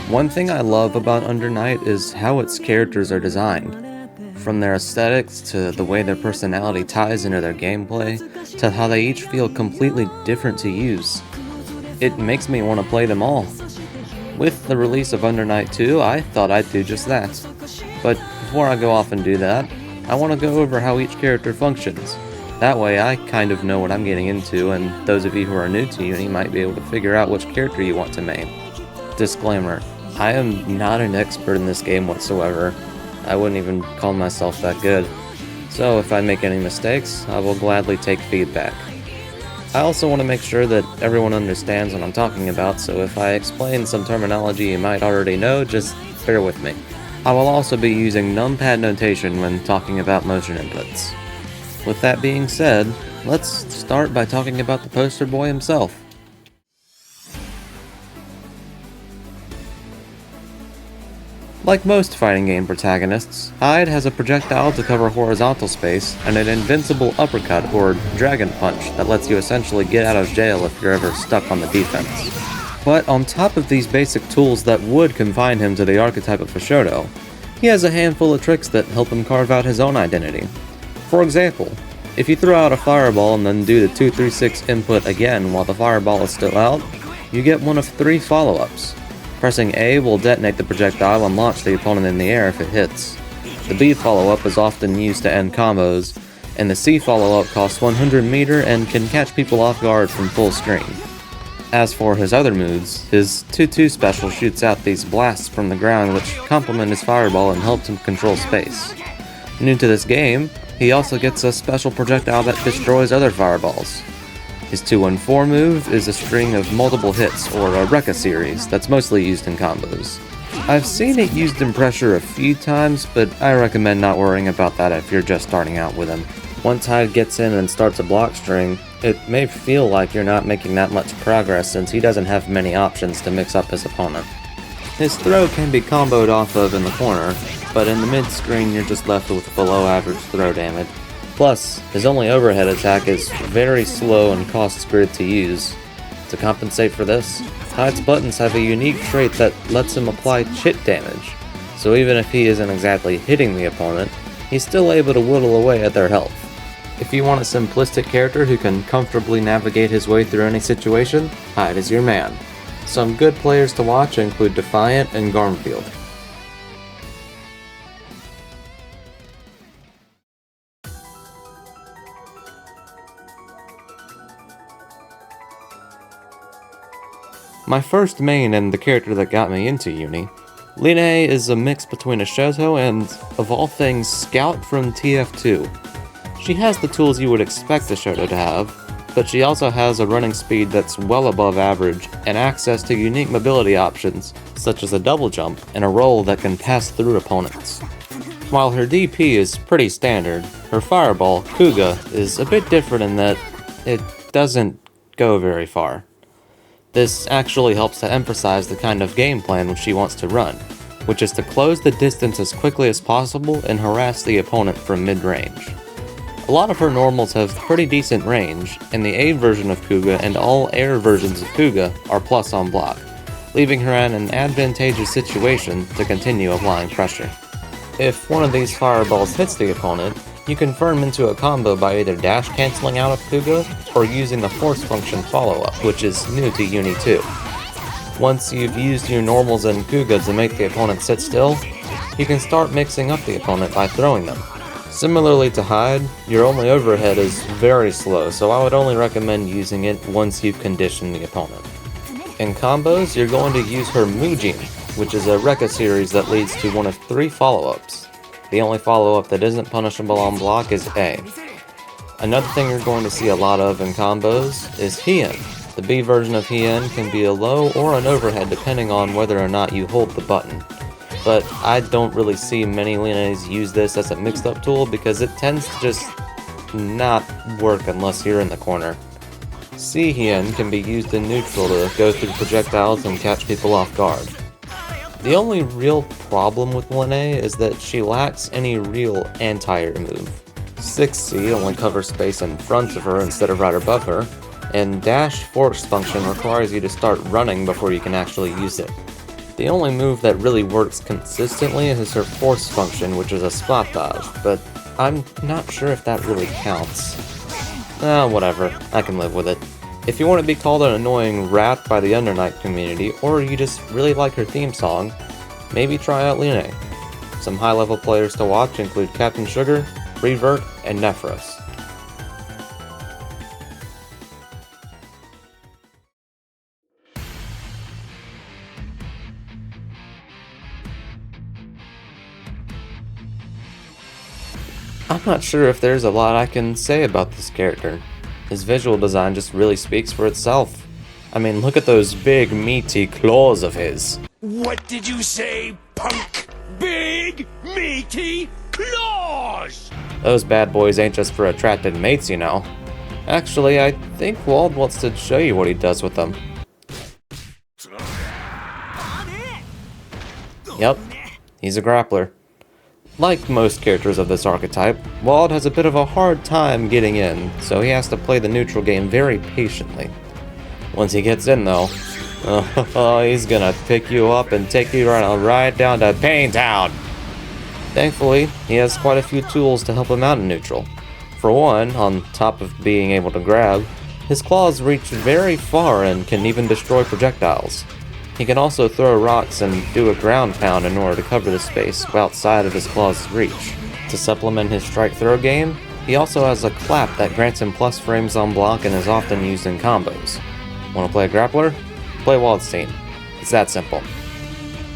One thing I love about Under Night is how its characters are designed. From their aesthetics to the way their personality ties into their gameplay, to how they each feel completely different to use. It makes me want to play them all. With the release of Under Night 2, I thought I'd do just that. But before I go off and do that, I want to go over how each character functions. That way I kind of know what I'm getting into, and those of you who are new to Uni might be able to figure out which character you want to main. Disclaimer, I am not an expert in this game whatsoever. I wouldn't even call myself that good. So if I make any mistakes, I will gladly take feedback. I also want to make sure that everyone understands what I'm talking about, so if I explain some terminology you might already know, just bear with me. I will also be using numpad notation when talking about motion inputs. With that being said, let's start by talking about the poster boy himself. Like most fighting game protagonists, Hyde has a projectile to cover horizontal space and an invincible uppercut or dragon punch that lets you essentially get out of jail if you're ever stuck on the defense. But on top of these basic tools that would confine him to the archetype of a Shoto, he has a handful of tricks that help him carve out his own identity. For example, if you throw out a fireball and then do the 2-3-6 input again while the fireball is still out, you get one of 3 follow-ups. Pressing A will detonate the projectile and launch the opponent in the air if it hits. The B follow-up is often used to end combos, and the C follow-up costs 100 meter and can catch people off guard from full screen. As for his other moves, his 2-2 special shoots out these blasts from the ground which complement his fireball and helps him control space. New to this game, he also gets a special projectile that destroys other fireballs. His 2-1-4 move is a string of multiple hits, or a Rekka series, that's mostly used in combos. I've seen it used in pressure a few times, but I recommend not worrying about that if you're just starting out with him. Once Hyde gets in and starts a block string, it may feel like you're not making that much progress since he doesn't have many options to mix up his opponent. His throw can be comboed off of in the corner, but in the mid-screen you're just left with below average throw damage. Plus, his only overhead attack is very slow and costs grid to use. To compensate for this, Hyde's buttons have a unique trait that lets him apply chit damage, so even if he isn't exactly hitting the opponent, he's still able to whittle away at their health. If you want a simplistic character who can comfortably navigate his way through any situation, Hyde is your man. Some good players to watch include Defiant and Garmfield. My first main and the character that got me into Uni, Linne is a mix between a Shoto and, of all things, Scout from TF2. She has the tools you would expect a Shoto to have, but she also has a running speed that's well above average and access to unique mobility options, such as a double jump and a roll that can pass through opponents. While her DP is pretty standard, her fireball, Kuga, is a bit different in that it doesn't go very far. This actually helps to emphasize the kind of game plan she wants to run, which is to close the distance as quickly as possible and harass the opponent from mid-range. A lot of her normals have pretty decent range, and the A version of Kuga and all air versions of Kuga are plus on block, leaving her in an advantageous situation to continue applying pressure. If one of these fireballs hits the opponent, you can firm into a combo by either dash canceling out of Kuga or using the force function follow-up, which is new to Uni 2. Once you've used your normals and Kuga to make the opponent sit still, you can start mixing up the opponent by throwing them. Similarly to Hyde, your only overhead is very slow, so I would only recommend using it once you've conditioned the opponent. In combos, you're going to use her Mujin, which is a Rekka series that leads to one of 3 follow-ups. The only follow-up that isn't punishable on block is A. Another thing you're going to see a lot of in combos is Hien. The B version of Hien can be a low or an overhead depending on whether or not you hold the button. But I don't really see many Linnes use this as a mixed up tool because it tends to just not work unless you're in the corner. Seihin can be used in neutral to go through projectiles and catch people off guard. The only real problem with Linne is that she lacks any real anti-air move. 6C only covers space in front of her instead of right above her, and dash force function requires you to start running before you can actually use it. The only move that really works consistently is her force function, which is a spot dodge, but I'm not sure if that really counts. Whatever, I can live with it. If you want to be called an annoying rat by the Undernight community, or you just really like her theme song, maybe try out Linne. Some high-level players to watch include Captain Sugar, Revert, and Nephros. I'm not sure if there's a lot I can say about this character. His visual design just really speaks for itself. I mean, look at those big, meaty claws of his. What did you say, punk? Big, meaty claws! Those bad boys ain't just for attracted mates, you know. Actually, I think Wald wants to show you what he does with them. Yep, he's a grappler. Like most characters of this archetype, Wald has a bit of a hard time getting in, so he has to play the neutral game very patiently. Once he gets in though, he's gonna pick you up and take you right down to Pain Town! Thankfully, he has quite a few tools to help him out in neutral. For one, on top of being able to grab, his claws reach very far and can even destroy projectiles. He can also throw rocks and do a ground pound in order to cover the space outside of his claws' reach. To supplement his strike throw game, he also has a clap that grants him plus frames on block and is often used in combos. Want to play a grappler? Play Waldstein. It's that simple.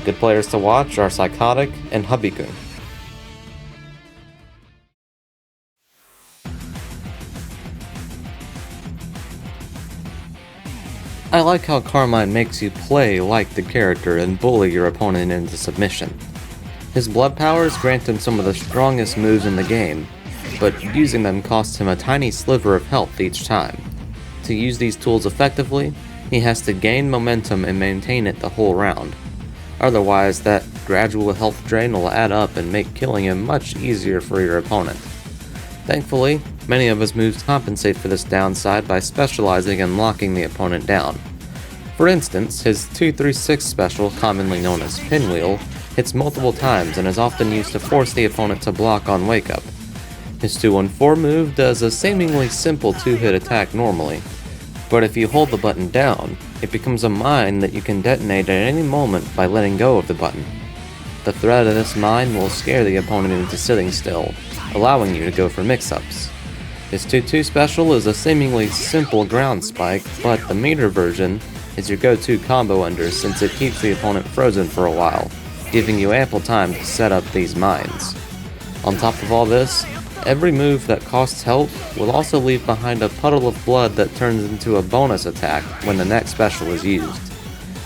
Good players to watch are Psychotic and Hubikun. I like how Carmine makes you play like the character and bully your opponent into submission. His blood powers grant him some of the strongest moves in the game, but using them costs him a tiny sliver of health each time. To use these tools effectively, he has to gain momentum and maintain it the whole round. Otherwise, that gradual health drain will add up and make killing him much easier for your opponent. Thankfully, many of his moves compensate for this downside by specializing in locking the opponent down. For instance, his 2-3-6 special, commonly known as Pinwheel, hits multiple times and is often used to force the opponent to block on wake up. His 2-1-4 move does a seemingly simple 2-hit attack normally, but if you hold the button down, it becomes a mine that you can detonate at any moment by letting go of the button. The threat of this mine will scare the opponent into sitting still, allowing you to go for mix-ups. His 2-2 special is a seemingly simple ground spike, but the meter version is your go-to combo under since it keeps the opponent frozen for a while, giving you ample time to set up these mines. On top of all this, every move that costs health will also leave behind a puddle of blood that turns into a bonus attack when the next special is used.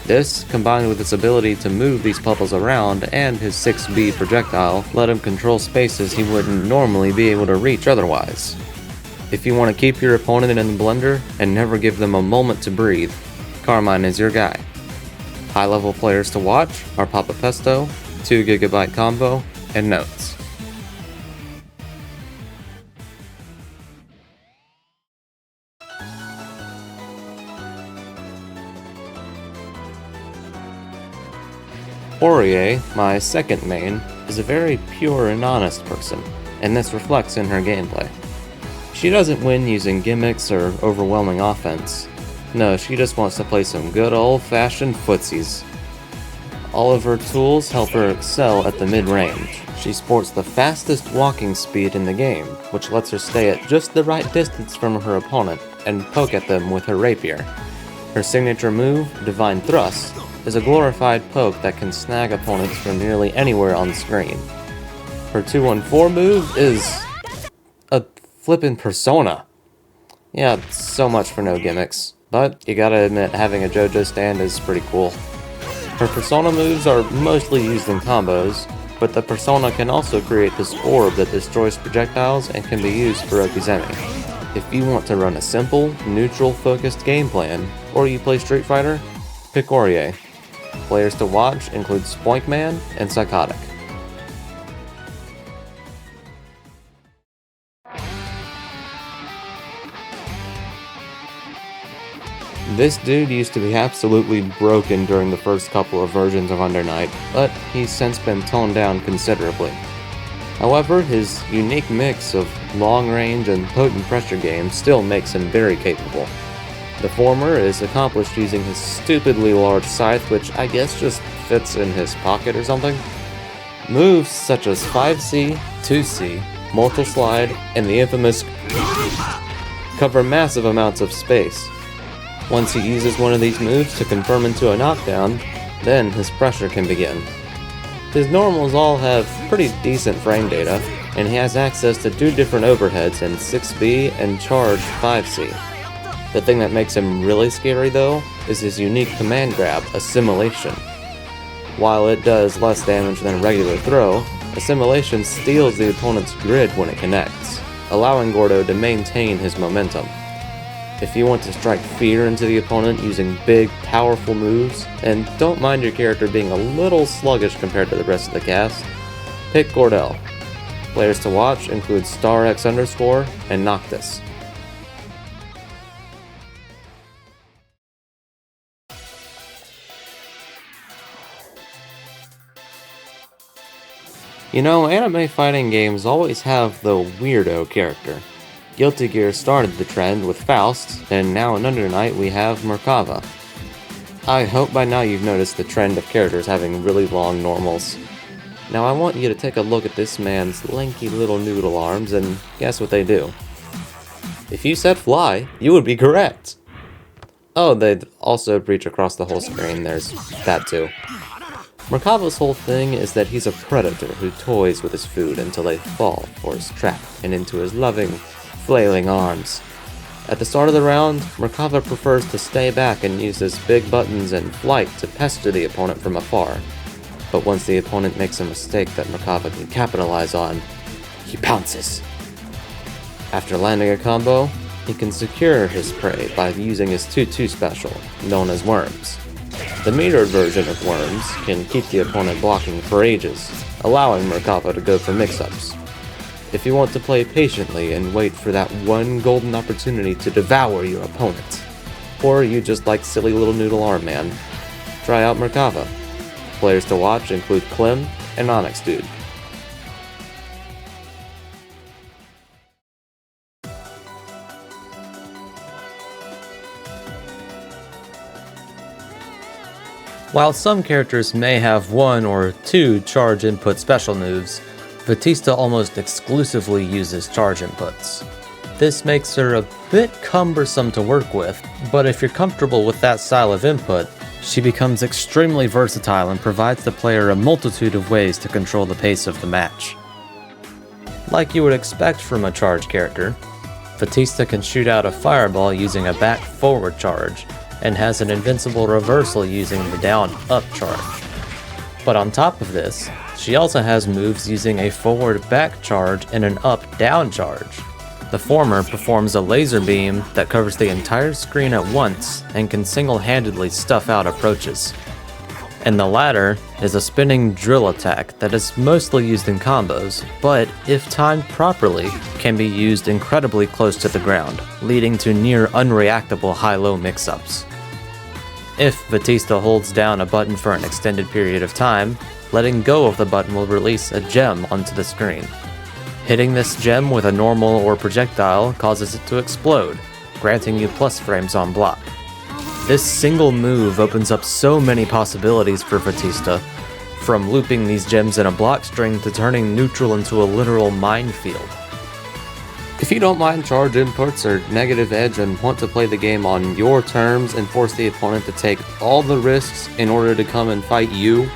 This, combined with his ability to move these puddles around and his 6B projectile, let him control spaces he wouldn't normally be able to reach otherwise. If you want to keep your opponent in the blender and never give them a moment to breathe, Carmine is your guy. High-level players to watch are Papa Pesto, 2GB Combo, and Notes. Orie, my second main, is a very pure and honest person, and this reflects in her gameplay. She doesn't win using gimmicks or overwhelming offense. No, she just wants to play some good old-fashioned footsies. All of her tools help her excel at the mid-range. She sports the fastest walking speed in the game, which lets her stay at just the right distance from her opponent and poke at them with her rapier. Her signature move, Divine Thrust, is a glorified poke that can snag opponents from nearly anywhere on screen. Her 2-1-4 move is a flippin' persona. Yeah, so much for no gimmicks, but you gotta admit having a JoJo stand is pretty cool. Her persona moves are mostly used in combos, but the persona can also create this orb that destroys projectiles and can be used for Okizeme. If you want to run a simple, neutral-focused game plan, or you play Street Fighter, pick Orie. Players to watch include Spoinkman and Psychotic. This dude used to be absolutely broken during the first couple of versions of Under Night, but he's since been toned down considerably. However, his unique mix of long-range and potent pressure games still makes him very capable. The former is accomplished using his stupidly large scythe, which I guess just fits in his pocket or something. Moves such as 5C, 2C, Mortal Slide, and the infamous cover massive amounts of space. Once he uses one of these moves to confirm into a knockdown, then his pressure can begin. His normals all have pretty decent frame data, and he has access to 2 different overheads in 6B and charge 5C. The thing that makes him really scary though, is his unique command grab, Assimilation. While it does less damage than a regular throw, Assimilation steals the opponent's grid when it connects, allowing Gordeau to maintain his momentum. If you want to strike fear into the opponent using big, powerful moves, and don't mind your character being a little sluggish compared to the rest of the cast, pick Gordeau. Players to watch include StarX_ and Noctis. You know, anime fighting games always have the weirdo character. Guilty Gear started the trend with Faust, and now in Under Night we have Merkava. I hope by now you've noticed the trend of characters having really long normals. Now I want you to take a look at this man's lanky little noodle arms and guess what they do. If you said fly, you would be correct! Oh, they'd also reach across the whole screen, there's that too. Merkava's whole thing is that he's a predator who toys with his food until they fall for his trap and into his loving, flailing arms. At the start of the round, Merkava prefers to stay back and use his big buttons and flight to pester the opponent from afar. But once the opponent makes a mistake that Merkava can capitalize on, he pounces. After landing a combo, he can secure his prey by using his 2-2 special, known as Worms. The metered version of Worms can keep the opponent blocking for ages, allowing Merkava to go for mix-ups. If you want to play patiently and wait for that one golden opportunity to devour your opponent, or you just like silly little noodle arm man, try out Merkava. Players to watch include Clem and Onyx Dude. While some characters may have 1 or 2 charge input special moves, Vatista almost exclusively uses charge inputs. This makes her a bit cumbersome to work with, but if you're comfortable with that style of input, she becomes extremely versatile and provides the player a multitude of ways to control the pace of the match. Like you would expect from a charge character, Vatista can shoot out a fireball using a back-forward charge, and has an invincible reversal using the down-up charge. But on top of this, she also has moves using a forward-back charge and an up-down charge. The former performs a laser beam that covers the entire screen at once and can single-handedly stuff out approaches. And the latter is a spinning drill attack that is mostly used in combos, but if timed properly, can be used incredibly close to the ground, leading to near unreactable high-low mix-ups. If Vatista holds down a button for an extended period of time, letting go of the button will release a gem onto the screen. Hitting this gem with a normal or projectile causes it to explode, granting you plus frames on block. This single move opens up so many possibilities for Vatista, from looping these gems in a block string to turning neutral into a literal minefield. If you don't mind charge inputs or negative edge and want to play the game on your terms and force the opponent to take all the risks in order to come and fight you,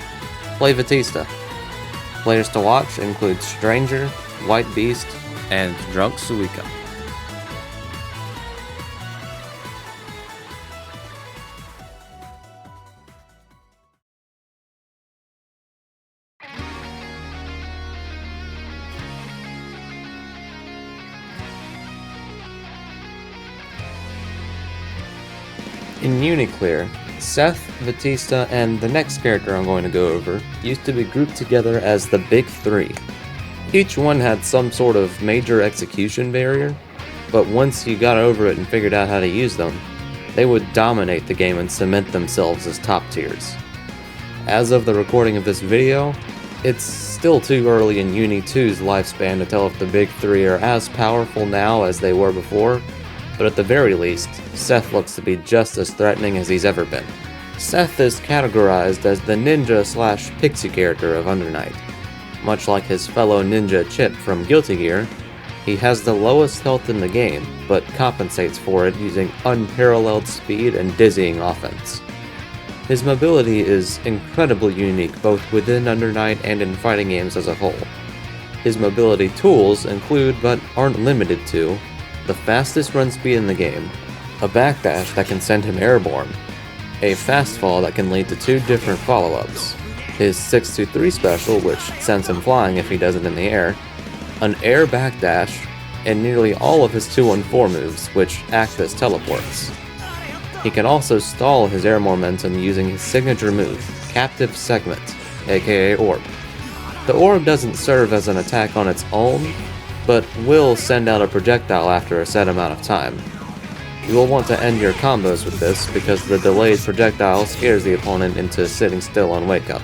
play Vatista. Players to watch include Stranger, White Beast, and Drunk Suika. In Uniclear, Seth, Vatista, and the next character I'm going to go over used to be grouped together as the Big Three. Each one had some sort of major execution barrier, but once you got over it and figured out how to use them, they would dominate the game and cement themselves as top tiers. As of the recording of this video, it's still too early in Uni 2's lifespan to tell if the Big Three are as powerful now as they were before, but at the very least, Seth looks to be just as threatening as he's ever been. Seth is categorized as the ninja/pixie character of Under Night. Much like his fellow ninja Chip from Guilty Gear, he has the lowest health in the game, but compensates for it using unparalleled speed and dizzying offense. His mobility is incredibly unique both within Under Night and in fighting games as a whole. His mobility tools include, but aren't limited to, the fastest run speed in the game, a backdash that can send him airborne, a fast fall that can lead to 2 different follow-ups, his 623 special which sends him flying if he does it in the air, an air backdash, and nearly all of his 214 moves which act as teleports. He can also stall his air momentum using his signature move, Captive Segment, aka Orb. The Orb doesn't serve as an attack on its own, but will send out a projectile after a set amount of time. You will want to end your combos with this because the delayed projectile scares the opponent into sitting still on wake up,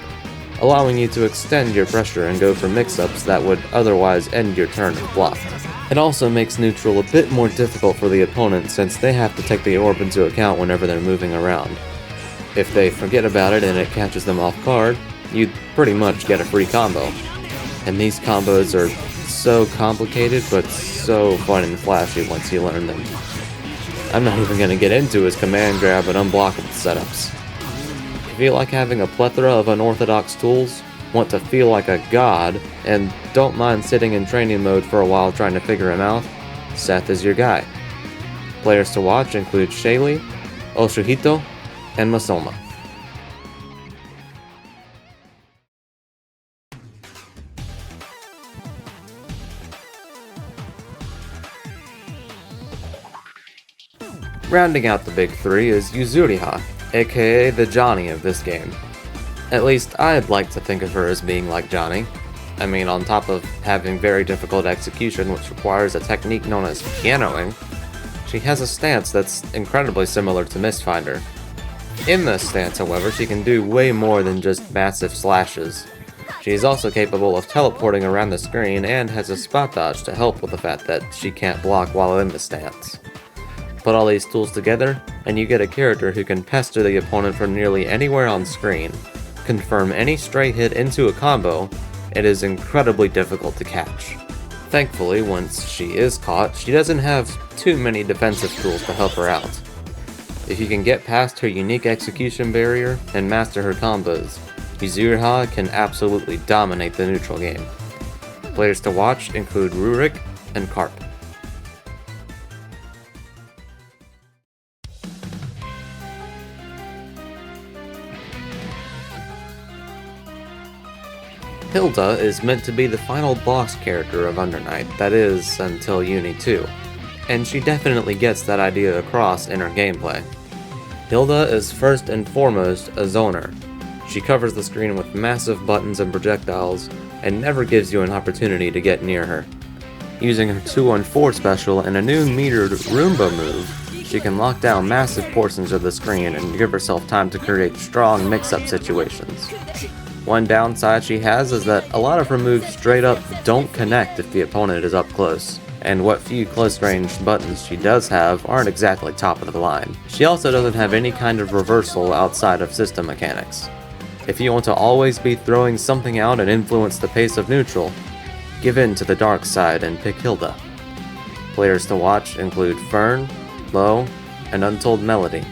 allowing you to extend your pressure and go for mix-ups that would otherwise end your turn if blocked. It also makes neutral a bit more difficult for the opponent since they have to take the orb into account whenever they're moving around. If they forget about it and it catches them off guard, you pretty much get a free combo. And these combos are so complicated but so fun and flashy once you learn them. I'm not even going to get into his command grab and unblockable setups. If you like having a plethora of unorthodox tools, want to feel like a god, and don't mind sitting in training mode for a while trying to figure him out, Seth is your guy. Players to watch include Celes, Oshuhito, and Masoma. Rounding out the Big Three is Yuzuriha, aka the Johnny of this game. At least I'd like to think of her as being like Johnny. I mean, on top of having very difficult execution which requires a technique known as pianoing, she has a stance that's incredibly similar to Mistfinder. In this stance, however, she can do way more than just massive slashes. She is also capable of teleporting around the screen and has a spot dodge to help with the fact that she can't block while in the stance. Put all these tools together, and you get a character who can pester the opponent from nearly anywhere on screen, confirm any stray hit into a combo, and is incredibly difficult to catch. Thankfully, once she is caught, she doesn't have too many defensive tools to help her out. If you can get past her unique execution barrier and master her combos, Yuzuriha can absolutely dominate the neutral game. Players to watch include Rurik and Carp. Hilda is meant to be the final boss character of Under Night, that is, until Uni 2, and she definitely gets that idea across in her gameplay. Hilda is first and foremost a zoner. She covers the screen with massive buttons and projectiles, and never gives you an opportunity to get near her. Using her 214 special and a new metered Roomba move, she can lock down massive portions of the screen and give herself time to create strong mix-up situations. One downside she has is that a lot of her moves straight up don't connect if the opponent is up close, and what few close-range buttons she does have aren't exactly top of the line. She also doesn't have any kind of reversal outside of system mechanics. If you want to always be throwing something out and influence the pace of neutral, give in to the dark side and pick Hilda. Players to watch include Fern, Low, and Untold Melody.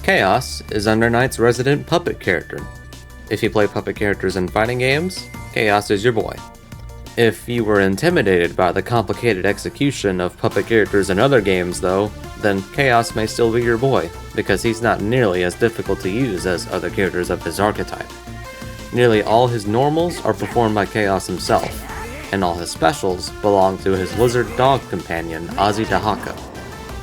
Chaos is Under Night's resident puppet character. If you play puppet characters in fighting games, Chaos is your boy. If you were intimidated by the complicated execution of puppet characters in other games though, then Chaos may still be your boy, because he's not nearly as difficult to use as other characters of his archetype. Nearly all his normals are performed by Chaos himself, and all his specials belong to his lizard dog companion, Ozzy Dahako.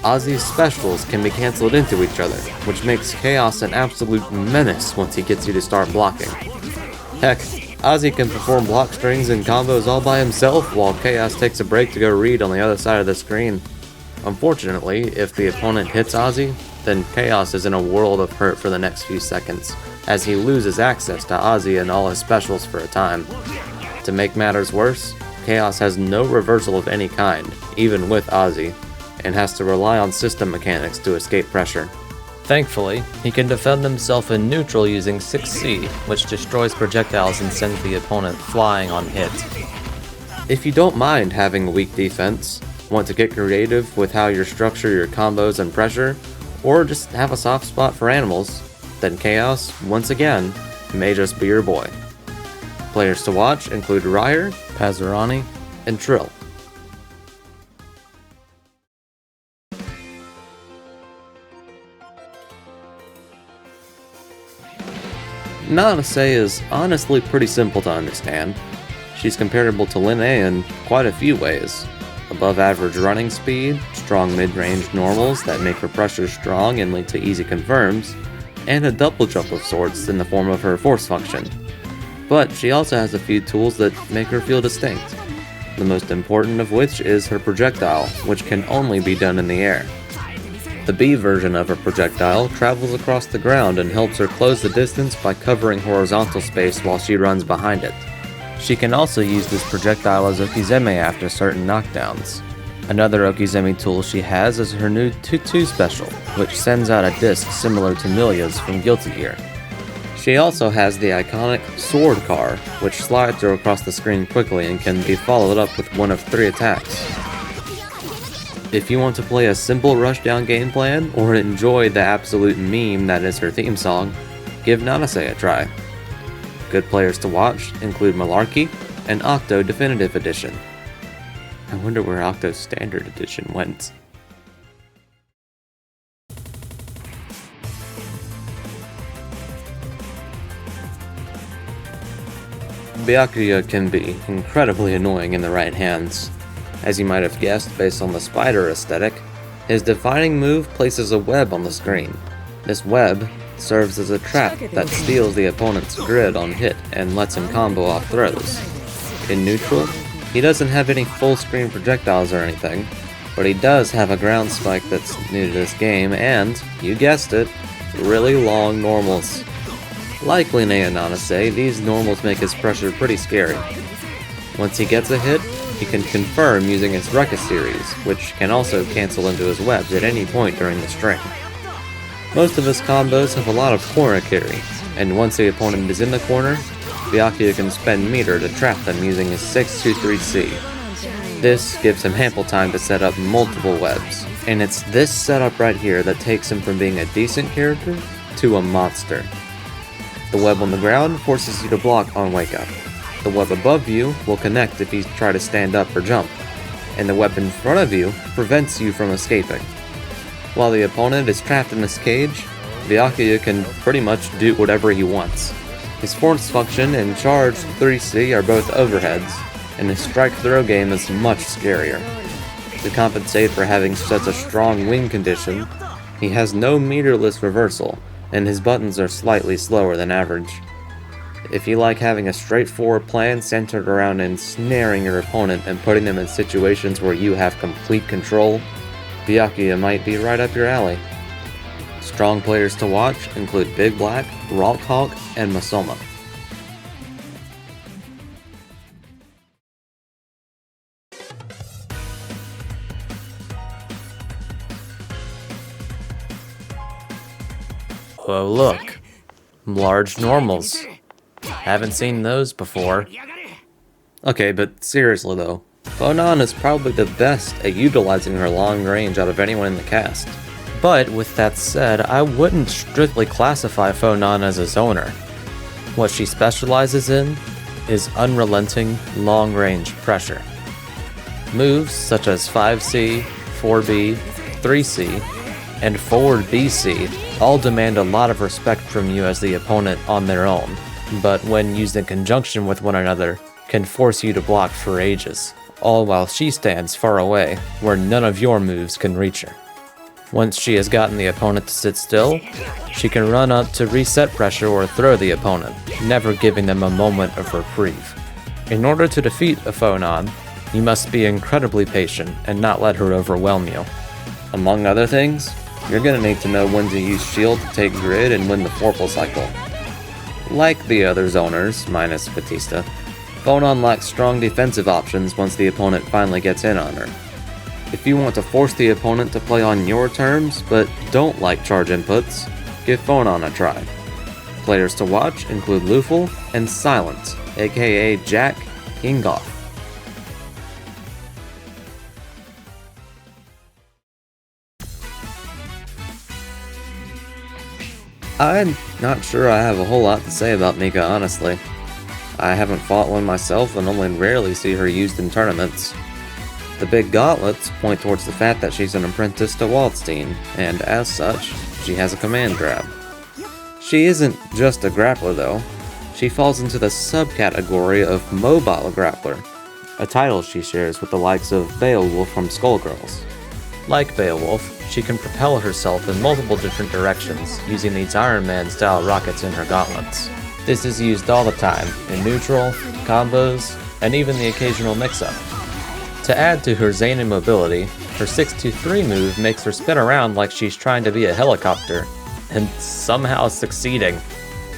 Ozzy's specials can be cancelled into each other, which makes Chaos an absolute menace once he gets you to start blocking. Heck, Ozzy can perform block strings and combos all by himself while Chaos takes a break to go read on the other side of the screen. Unfortunately, if the opponent hits Ozzy, then Chaos is in a world of hurt for the next few seconds, as he loses access to Ozzy and all his specials for a time. To make matters worse, Chaos has no reversal of any kind, even with Ozzy, and has to rely on system mechanics to escape pressure. Thankfully, he can defend himself in neutral using 6C, which destroys projectiles and sends the opponent flying on hit. If you don't mind having weak defense, want to get creative with how you structure your combos and pressure, or just have a soft spot for animals, then Chaos, once again, may just be your boy. Players to watch include Ryer, Pazurani, and Trill. Nanase is honestly pretty simple to understand. She's comparable to Linne in quite a few ways. Above average running speed, strong mid-range normals that make her pressure strong and lead to easy confirms, and a double jump of sorts in the form of her force function. But she also has a few tools that make her feel distinct, the most important of which is her projectile, which can only be done in the air. The B version of her projectile travels across the ground and helps her close the distance by covering horizontal space while she runs behind it. She can also use this projectile as Okizeme after certain knockdowns. Another Okizeme tool she has is her new Tutu special, which sends out a disc similar to Milia's from Guilty Gear. She also has the iconic Sword Car, which slides her across the screen quickly and can be followed up with one of 3 attacks. If you want to play a simple rushdown game plan, or enjoy the absolute meme that is her theme song, give Nanase a try. Good players to watch include Malarkey and Octo Definitive Edition. I wonder where Octo's Standard Edition went. Byakuya can be incredibly annoying in the right hands. As you might have guessed based on the spider aesthetic, his defining move places a web on the screen. This web serves as a trap that steals the opponent's grid on hit and lets him combo off throws. In neutral, he doesn't have any full screen projectiles or anything, but he does have a ground spike that's new to this game and, you guessed it, really long normals. Like Linne and Nanase, these normals make his pressure pretty scary. Once he gets a hit, he can confirm using his Rekka series, which can also cancel into his webs at any point during the string. Most of his combos have a lot of corner carry, and once the opponent is in the corner, Byakuya can spend meter to trap them using his 623C. This gives him ample time to set up multiple webs, and it's this setup right here that takes him from being a decent character to a monster. The web on the ground forces you to block on wake up. The web above you will connect if you try to stand up or jump, and the web in front of you prevents you from escaping. While the opponent is trapped in this cage, Byakuya can pretty much do whatever he wants. His force function and charge 3C are both overheads, and his strike throw game is much scarier. To compensate for having such a strong wing condition, he has no meterless reversal, and his buttons are slightly slower than average. If you like having a straightforward plan centered around ensnaring your opponent and putting them in situations where you have complete control, Byakuya might be right up your alley. Strong players to watch include Big Black, Rockhawk, and Masoma. Whoa, look. Large normals. Haven't seen those before. Okay, but seriously though, Phonon is probably the best at utilizing her long range out of anyone in the cast. But with that said, I wouldn't strictly classify Phonon as a zoner. What she specializes in is unrelenting long-range pressure. Moves such as 5C, 4B, 3C, and forward BC all demand a lot of respect from you as the opponent on their own, but when used in conjunction with one another, can force you to block for ages, all while she stands far away, where none of your moves can reach her. Once she has gotten the opponent to sit still, she can run up to reset pressure or throw the opponent, never giving them a moment of reprieve. In order to defeat a Phonon, you must be incredibly patient and not let her overwhelm you. Among other things, you're gonna need to know when to use shield to take grid and win the Forple cycle. Like the other zoners, minus Vatista, Phonon lacks strong defensive options once the opponent finally gets in on her. If you want to force the opponent to play on your terms, but don't like charge inputs, give Phonon a try. Players to watch include Lufel and Silence, aka Jack Ingoff. I'm not sure I have a whole lot to say about Mika, honestly. I haven't fought one myself and only rarely see her used in tournaments. The big gauntlets point towards the fact that she's an apprentice to Waldstein, and as such, she has a command grab. She isn't just a grappler though. She falls into the subcategory of mobile grappler, a title she shares with the likes of Beowulf from Skullgirls. Like Beowulf, she can propel herself in multiple different directions, using these Iron Man-style rockets in her gauntlets. This is used all the time, in neutral, combos, and even the occasional mix-up. To add to her Zanin mobility, her 623 move makes her spin around like she's trying to be a helicopter, and somehow succeeding.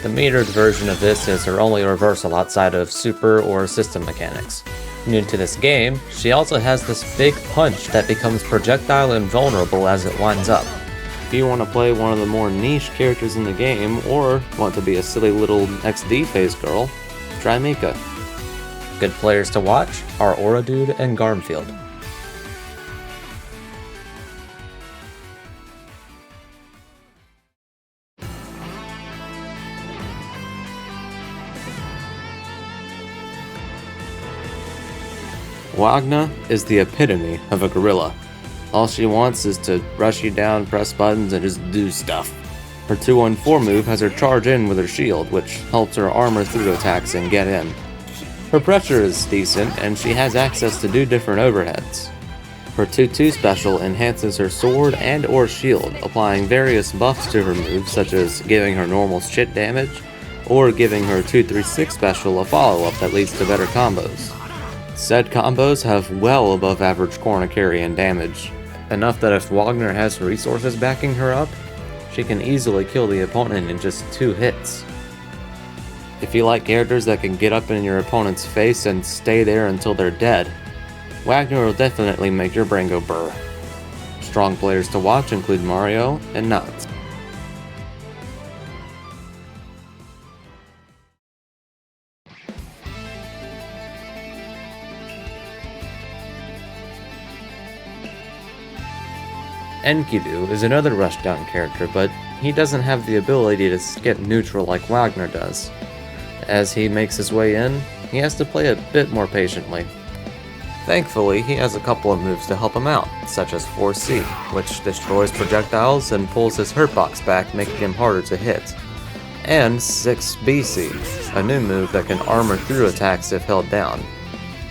The metered version of this is her only reversal outside of super or system mechanics. New to this game, she also has this big punch that becomes projectile invulnerable as it winds up. If you want to play one of the more niche characters in the game, or want to be a silly little XD phase girl, try Mika. Good players to watch are Orie and Garmfield. Wagner is the epitome of a gorilla. All she wants is to rush you down, press buttons, and just do stuff. Her 2-1-4 move has her charge in with her shield, which helps her armor through attacks and get in. Her pressure is decent, and she has access to 2 different overheads. Her 2-2 special enhances her sword and or shield, applying various buffs to her moves, such as giving her normal shit damage, or giving her 2-3-6 special a follow-up that leads to better combos. Said combos have well above average corner carry and damage, enough that if Wagner has resources backing her up, she can easily kill the opponent in just 2 hits. If you like characters that can get up in your opponent's face and stay there until they're dead, Wagner will definitely make your brain go brr. Strong players to watch include Mario and Nuts. Enkidu is another rushdown character, but he doesn't have the ability to skip neutral like Wagner does. As he makes his way in, he has to play a bit more patiently. Thankfully, he has a couple of moves to help him out, such as 4C, which destroys projectiles and pulls his hurt box back, making him harder to hit, and 6BC, a new move that can armor through attacks if held down.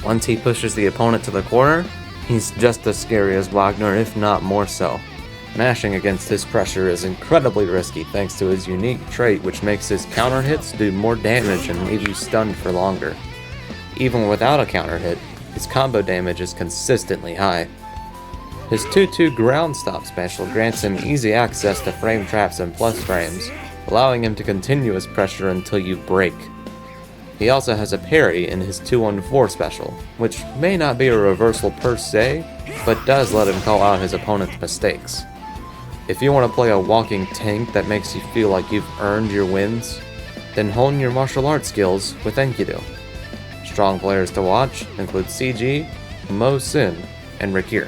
Once he pushes the opponent to the corner, he's just as scary as Wagner, if not more so. Mashing against his pressure is incredibly risky thanks to his unique trait which makes his counter hits do more damage and leave you stunned for longer. Even without a counter hit, his combo damage is consistently high. His 2-2 ground stop special grants him easy access to frame traps and plus frames, allowing him to continue his pressure until you break. He also has a parry in his 2-1-4 special, which may not be a reversal per se, but does let him call out his opponent's mistakes. If you want to play a walking tank that makes you feel like you've earned your wins, then hone your martial arts skills with Enkidu. Strong players to watch include CG, Mo Sin, and Rakir.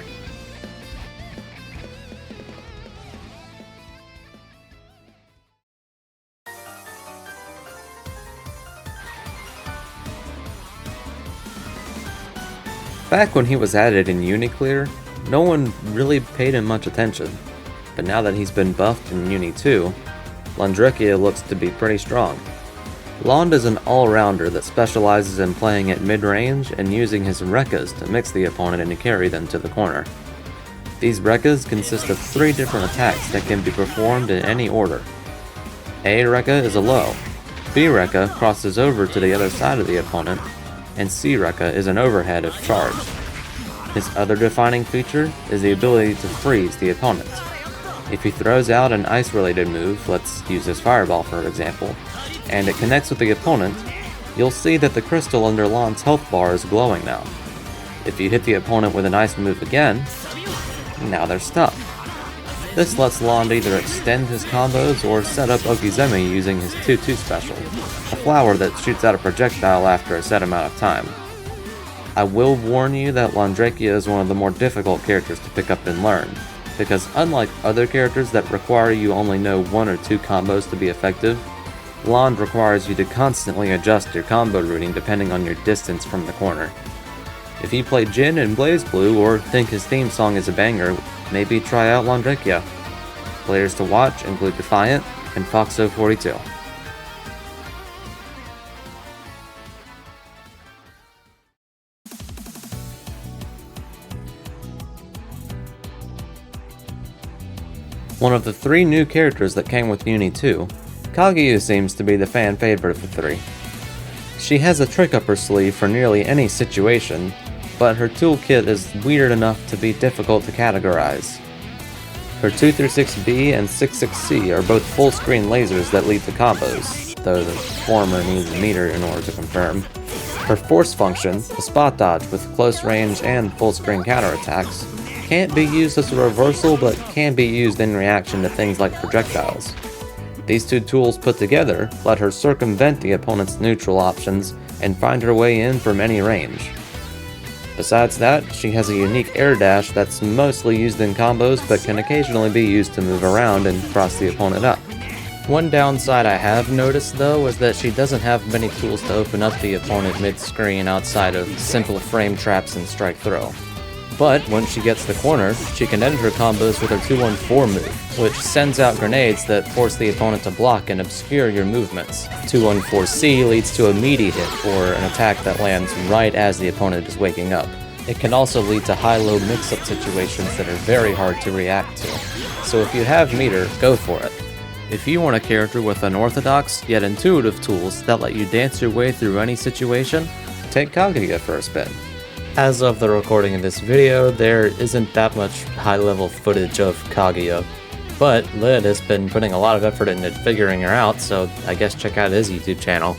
Back when he was added in Uniclear, no one really paid him much attention, but now that he's been buffed in Uni 2, Londrekia looks to be pretty strong. Lond is an all-rounder that specializes in playing at mid-range and using his Rekkas to mix the opponent and to carry them to the corner. These Rekkas consist of 3 different attacks that can be performed in any order. A Rekka is a low, B Rekka crosses over to the other side of the opponent, and C Rekka is an overhead if charged. His other defining feature is the ability to freeze the opponent. If he throws out an ice-related move, let's use his Fireball for example, and it connects with the opponent, you'll see that the crystal under Lond's health bar is glowing now. If you hit the opponent with an ice move again, now they're stuck. This lets Lond either extend his combos or set up Okizeme using his 2-2 special, a flower that shoots out a projectile after a set amount of time. I will warn you that Londrekia is one of the more difficult characters to pick up and learn, because unlike other characters that require you only know 1 or 2 combos to be effective, Lond requires you to constantly adjust your combo routing depending on your distance from the corner. If you play Jin and BlazBlue or think his theme song is a banger, maybe try out Londrekia. Players to watch include Defiant and Foxo42. One of the 3 new characters that came with Uni 2, Kaguya seems to be the fan favorite of the 3. She has a trick up her sleeve for nearly any situation, but her toolkit is weird enough to be difficult to categorize. Her 236B and 66C are both full-screen lasers that lead to combos, though the former needs a meter in order to confirm. Her force function, a spot dodge with close range and full-screen counterattacks, can't be used as a reversal but can be used in reaction to things like projectiles. These 2 tools put together let her circumvent the opponent's neutral options and find her way in from any range. Besides that, she has a unique air dash that's mostly used in combos but can occasionally be used to move around and cross the opponent up. One downside I have noticed though is that she doesn't have many tools to open up the opponent mid-screen outside of simple frame traps and strike throw. But when she gets the corner, she can end her combos with her 214 move, which sends out grenades that force the opponent to block and obscure your movements. 214C leads to a meaty hit, or an attack that lands right as the opponent is waking up. It can also lead to high-low mix-up situations that are very hard to react to. So if you have meter, go for it. If you want a character with unorthodox yet intuitive tools that let you dance your way through any situation, take Kaguya for a spin. As of the recording of this video, there isn't that much high-level footage of Kaguya, but Linne has been putting a lot of effort into figuring her out, so I guess check out his YouTube channel.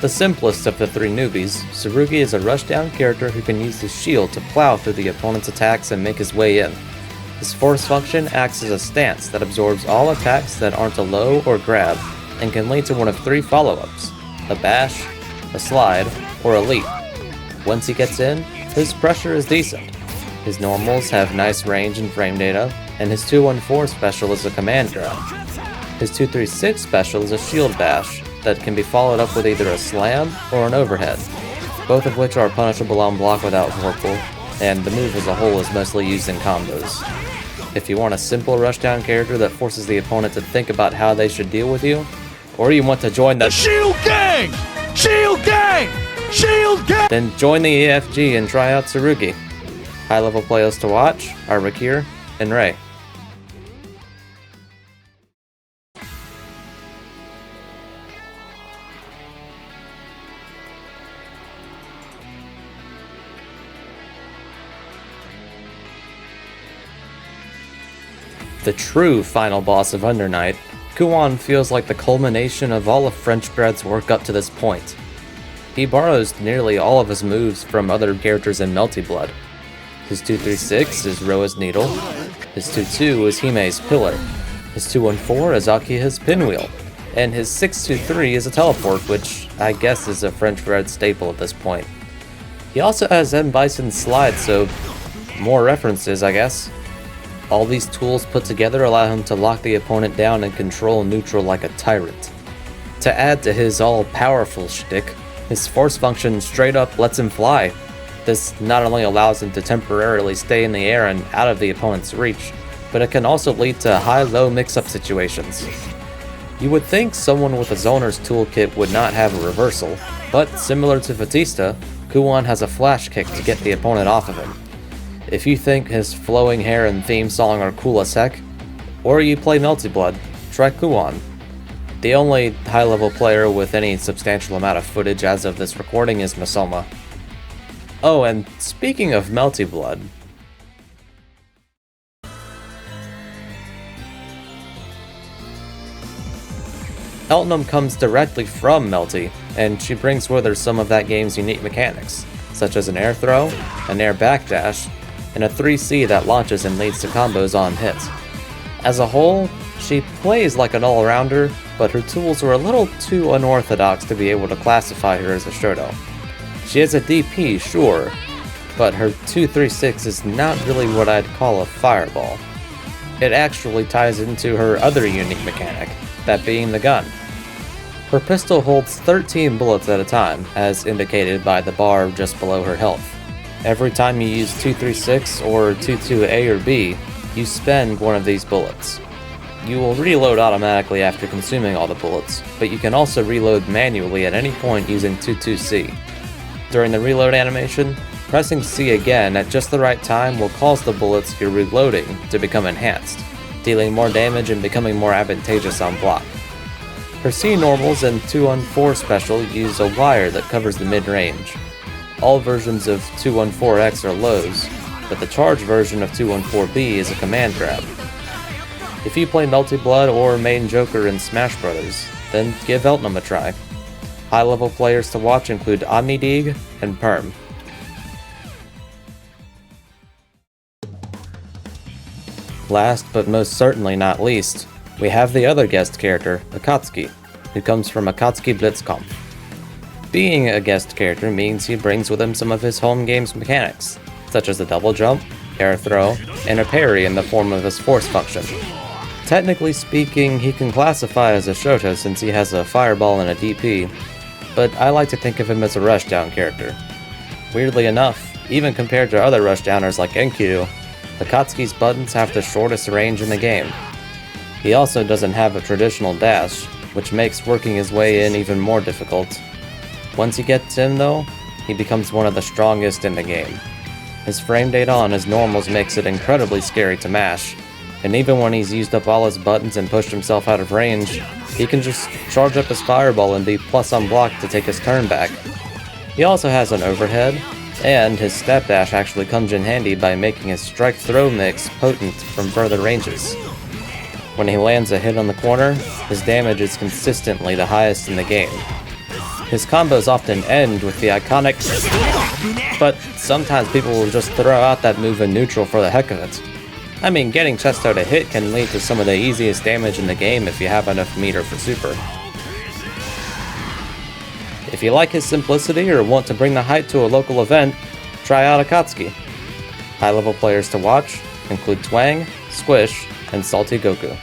The simplest of the 3 newbies, Tsurugi is a rushdown character who can use his shield to plow through the opponent's attacks and make his way in. His force function acts as a stance that absorbs all attacks that aren't a low or grab, and can lead to one of 3 follow-ups: a bash, a slide, or a leap. Once he gets in, his pressure is decent. His normals have nice range and frame data, and his 214 special is a command grab. His 236 special is a shield bash that can be followed up with either a slam or an overhead, both of which are punishable on block without Vorpal, and the move as a whole is mostly used in combos. If you want a simple rushdown character that forces the opponent to think about how they should deal with you, or you want to join the Shield Gang! Shield Gang! Shield Gang! then join the EFG and try out Tsurugi. High-level players to watch are Rakir and Ray. The true final boss of Under Night, Kuon feels like the culmination of all of French Bread's work up to this point. He borrows nearly all of his moves from other characters in Melty Blood. His 236 is Roa's Needle, his 2-2 is Hime's Pillar, his 214 is Akiha's Pinwheel, and his 623 is a teleport, which I guess is a French Bread staple at this point. He also has M. Bison's Slide, so more references, I guess. All these tools put together allow him to lock the opponent down and control neutral like a tyrant. To add to his all-powerful shtick, his force function straight up lets him fly. This not only allows him to temporarily stay in the air and out of the opponent's reach, but it can also lead to high-low mix-up situations. You would think someone with a Zoner's toolkit would not have a reversal, but similar to Vatista, Kuon has a flash kick to get the opponent off of him. If you think his flowing hair and theme song are cool as heck, or you play Melty Blood, try Kuon. The only high-level player with any substantial amount of footage as of this recording is Masoma. Oh, and speaking of Melty Blood, Eltnum comes directly from Melty, and she brings with her some of that game's unique mechanics, such as an air throw, an air backdash, and a 3C that launches and leads to combos on hit. As a whole, she plays like an all-rounder, but her tools are a little too unorthodox to be able to classify her as a Shoto. She is a DP, sure, but her 236 is not really what I'd call a fireball. It actually ties into her other unique mechanic, that being the gun. Her pistol holds 13 bullets at a time, as indicated by the bar just below her health. Every time you use 236 or 22A or B, you spend one of these bullets. You will reload automatically after consuming all the bullets, but you can also reload manually at any point using 22C. During the reload animation, pressing C again at just the right time will cause the bullets you're reloading to become enhanced, dealing more damage and becoming more advantageous on block. Her C normals and 214 special use a wire that covers the mid-range. All versions of 214X are lows, but the charged version of 214B is a command grab. If you play Melty Blood or main Joker in Smash Bros., then give Eltnum a try. High-level players to watch include Omnidig and Perm. Last but most certainly not least, we have the other guest character, Akatsuki, who comes from Akatsuki Blitzkampf. Being a guest character means he brings with him some of his home game's mechanics, such as a double jump, air throw, and a parry in the form of his force function. Technically speaking, he can classify as a Shoto since he has a fireball and a DP, but I like to think of him as a rushdown character. Weirdly enough, even compared to other rushdowners like Enkidu, Akatsuki's buttons have the shortest range in the game. He also doesn't have a traditional dash, which makes working his way in even more difficult. Once you get to him though, he becomes one of the strongest in the game. His frame data on his normals makes it incredibly scary to mash, and even when he's used up all his buttons and pushed himself out of range, he can just charge up his fireball and be plus on block to take his turn back. He also has an overhead, and his step dash actually comes in handy by making his strike-throw mix potent from further ranges. When he lands a hit on the corner, his damage is consistently the highest in the game. His combos often end with the iconic but sometimes people will just throw out that move in neutral for the heck of it. I mean, getting Chesto to hit can lead to some of the easiest damage in the game if you have enough meter for super. If you like his simplicity or want to bring the hype to a local event, try out Akatsuki. High-level players to watch include Twang, Squish, and Salty Goku.